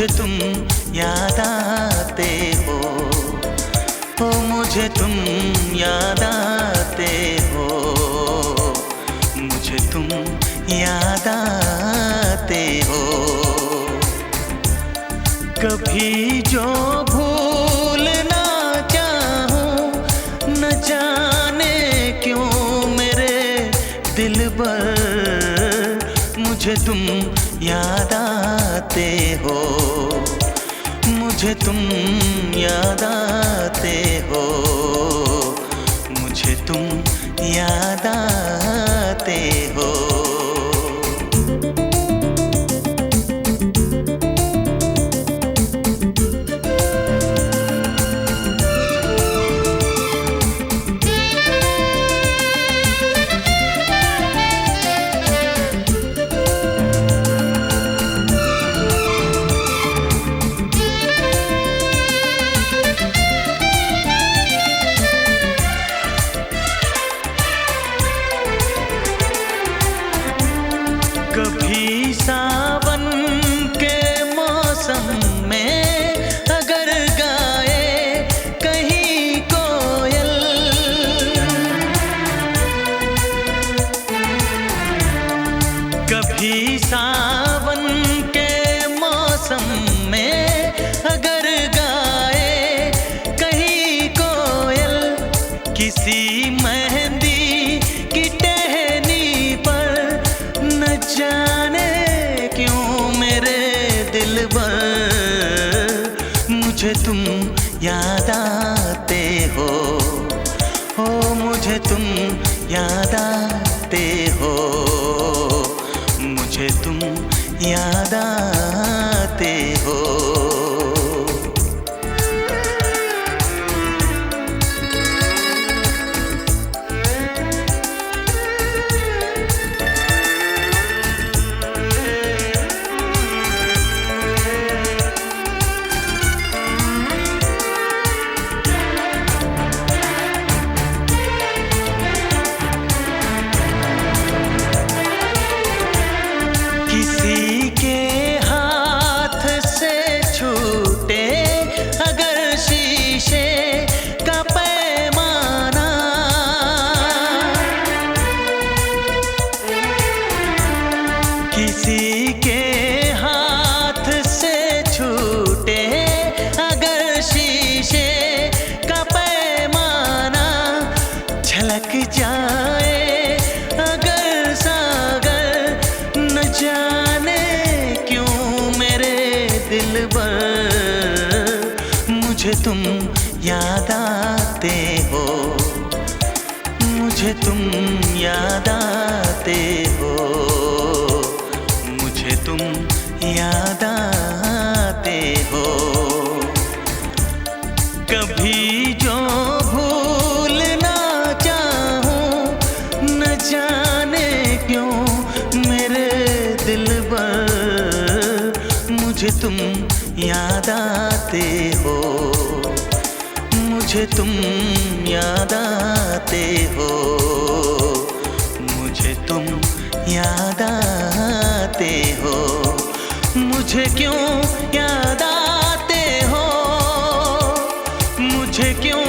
तुम याद आते हो, ओ मुझे तुम याद आते हो, मुझे तुम याद आते हो। कभी जो भूल ना चाहूं, न जाने क्यों मेरे दिल पर मुझे तुम याद आते हो, मुझे तुम याद आते हो, मुझे तुम याद आते हो। कभी सावन के मौसम में अगर गाए कहीं कोयल, कभी सावन के मौसम में अगर गाए कहीं कोयल, किसी मेहंदी की टहनी पर न जाने क्यों मेरे दिल पर मुझे तुम याद आते हो, ओ मुझे तुम याद आते हो, मुझे तुम याद आते हो। किसी के हाथ से छूटे अगर शीशे का पैमाना, किसी के हाथ से छूटे अगर शीशे का पैमाना, झलक जाए अगर सागर न जाने क्यों मेरे दिल पर मुझे तुम याद आते हो, मुझे तुम याद आते हो, मुझे तुम याद आते हो। कभी जो भूल ना चाहूं, न जाने क्यों मेरे दिल पर मुझे तुम याद आते हो, मुझे तुम याद आते हो, मुझे तुम याद आते हो, मुझे क्यों याद आते हो, मुझे क्यों